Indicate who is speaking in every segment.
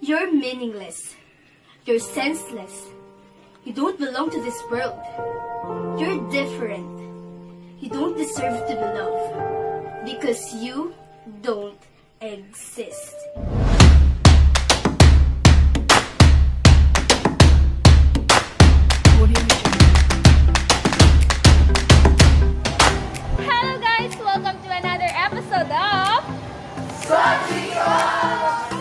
Speaker 1: You're meaningless. You're senseless. You don't belong to this world. You're different. You don't deserve to be loved because you don't exist.
Speaker 2: Hello guys! Welcome to another episode of
Speaker 3: Sogie Talks!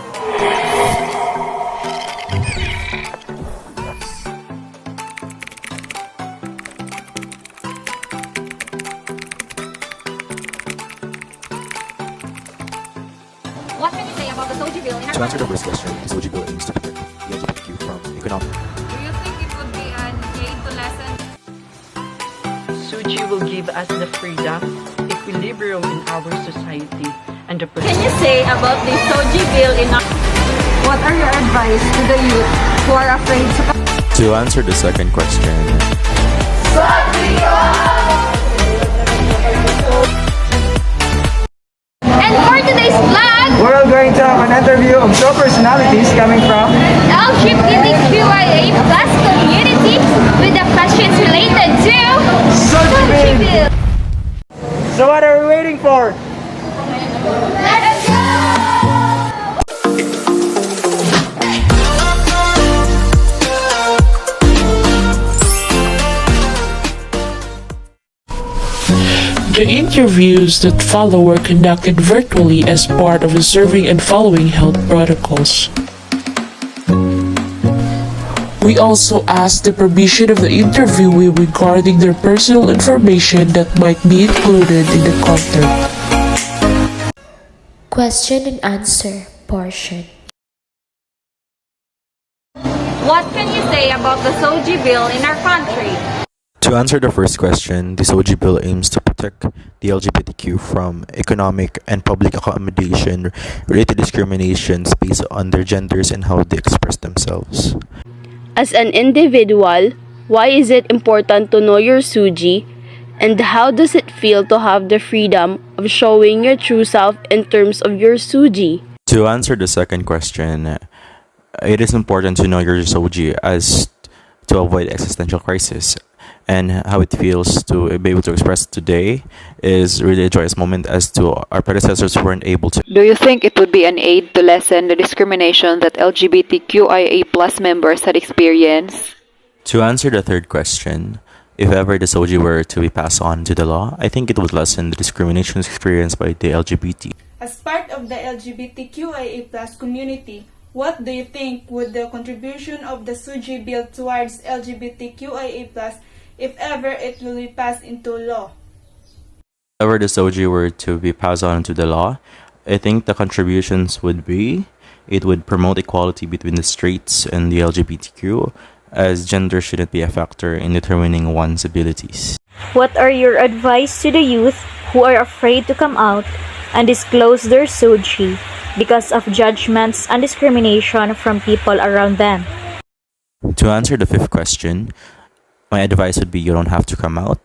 Speaker 2: What can you say about the Sogie bill in our
Speaker 4: To answer the
Speaker 2: country?
Speaker 4: first question, the Sogie bill aims to protect the LGBTQ from economic.
Speaker 2: Do you think it would be an aid to lessen?
Speaker 5: Sogie will give us the freedom, equilibrium in our society, and the
Speaker 2: Can you say about the Sogie bill in our...
Speaker 6: What are your advice to the youth who are afraid to
Speaker 4: To answer the second question,
Speaker 3: Sogie Talks!
Speaker 2: And for today's vlog,
Speaker 7: We're going to have an interview of top personalities coming from
Speaker 2: LGBTQIA plus community with the questions related to
Speaker 7: Sogie
Speaker 2: Sogie bill.
Speaker 7: So what are we waiting for?
Speaker 2: Let's go!
Speaker 8: The interviews that follow were conducted virtually as part of observing and following health protocols. We also asked the permission of the interviewee regarding their personal information that might be included in the content.
Speaker 9: Question and answer portion.
Speaker 2: What can you say about the Sogie bill in our country?
Speaker 4: to answer the first question, the Sogie bill aims to protect the LGBTQ from economic and public accommodation related discriminations based on their genders and how they express themselves.
Speaker 10: As an individual, why is it important to know your Sogie? And how does it feel to have the freedom of showing your true self in terms of your Sogie?
Speaker 4: To answer the second question, it is important to know your Sogie as to avoid existential crisis. And how it feels to be able to express today is really a joyous moment as to our predecessors weren't able to.
Speaker 6: Do you think it would be an aid to lessen the discrimination that LGBTQIA plus members had experienced?
Speaker 4: To answer the third question, if ever the Sogie were to be passed on to the law, I think it would lessen the discrimination experienced by the LGBT.
Speaker 11: As part of the LGBTQIA plus community, what do you think would the contribution of the Sogie bill towards LGBTQIA plus if ever it will be passed into law?
Speaker 4: If ever the Sogie were to be passed on to the law, I think the contributions would be it would promote equality between the straights and the LGBTQ, as gender shouldn't be a factor in determining one's abilities.
Speaker 12: What are your advice to the youth who are afraid to come out and disclose their Sogie because of judgments and discrimination from people around them?
Speaker 4: To answer the fifth question, my advice would be you don't have to come out,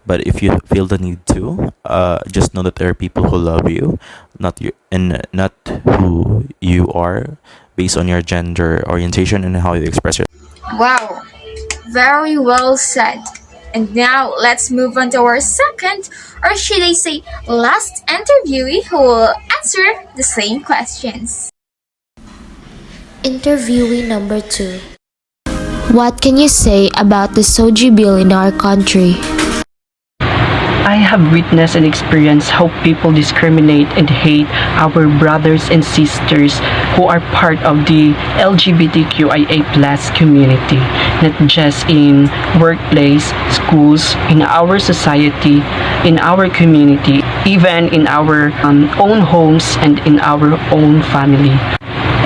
Speaker 4: but if you feel the need to, just know that there are people who love you, not who you are, based on your gender orientation and how you express it.
Speaker 13: Wow, very well said. And now let's move on to our second, or should I say last interviewee who will answer the same questions.
Speaker 9: Interviewee number 2. What can you say about the Sogie bill in our country?
Speaker 5: I have witnessed and experienced how people discriminate and hate our brothers and sisters who are part of the LGBTQIA plus community, not just in workplace, schools, in our society, in our community, even in our own homes and in our own family.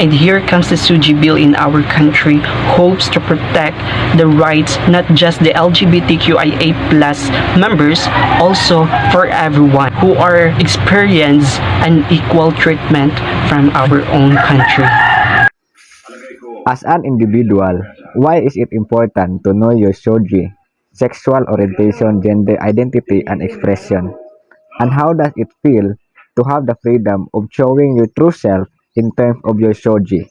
Speaker 5: And here comes the Sogie bill in our country, hopes to protect the rights not just the LGBTQIA plus members, also for everyone who are experience an equal treatment from our own country.
Speaker 14: As an individual, why is it important to know your Sogie, sexual orientation, gender identity, and expression? And how does it feel to have the freedom of showing your true self in terms of your Sogie?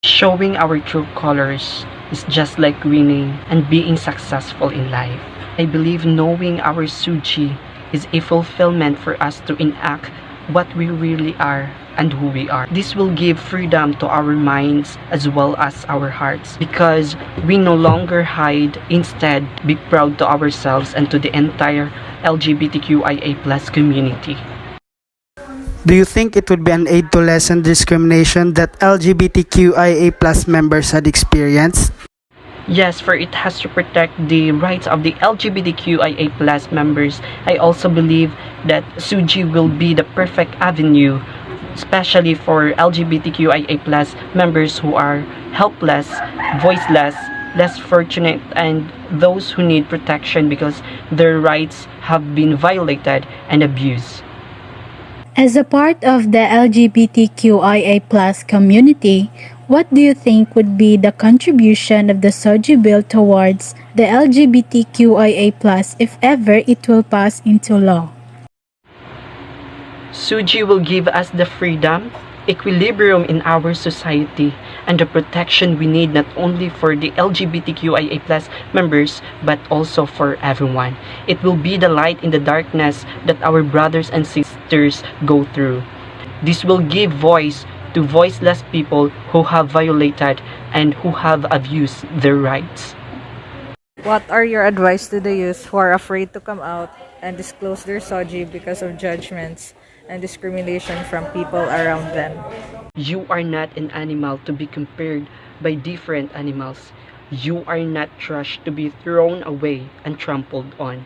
Speaker 5: Showing our true colors is just like winning and being successful in life. I believe knowing our Sogie is a fulfillment for us to enact what we really are and who we are. This will give freedom to our minds as well as our hearts because we no longer hide, instead be proud to ourselves and to the entire LGBTQIA+ community.
Speaker 7: Do you think it would be an aid to lessen discrimination that LGBTQIA+ members had experienced?
Speaker 5: Yes, for it has to protect the rights of the LGBTQIA+ members. I also believe that Sogie will be the perfect avenue, especially for LGBTQIA+ members who are helpless, voiceless, less fortunate, and those who need protection because their rights have been violated and abused.
Speaker 15: As a part of the LGBTQIA+ community, what do you think would be the contribution of the Sogie Bill towards the LGBTQIA+ if ever it will pass into law?
Speaker 5: Sogie will give us the freedom, equilibrium in our society, and the protection we need not only for the LGBTQIA+ members but also for everyone. It will be the light in the darkness that our brothers and sisters go through. This will give voice to voiceless people who have violated and who have abused their rights.
Speaker 16: What are your advice to the youth who are afraid to come out and disclose their Sogie because of judgments and discrimination from people around them?
Speaker 5: You are not an animal to be compared by different animals. You are not trash to be thrown away and trampled on.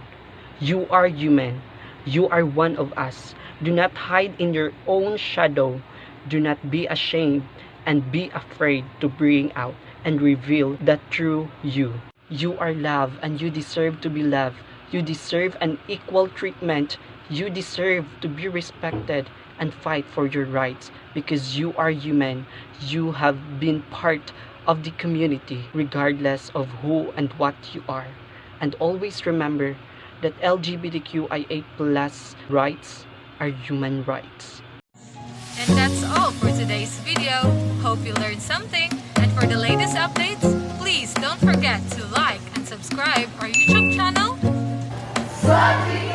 Speaker 5: You are human. You are one of us. Do not hide in your own shadow. Do not be ashamed and be afraid to bring out and reveal the true you. You are loved and you deserve to be loved. You deserve an equal treatment. You deserve to be respected and fight for your rights because you are human. You have been part of the community regardless of who and what you are. And always remember that LGBTQIA+ rights are human rights.
Speaker 17: And that's all for today's video. Hope you learned something. And for the latest updates, please don't forget to like and subscribe our YouTube channel.
Speaker 3: Sogie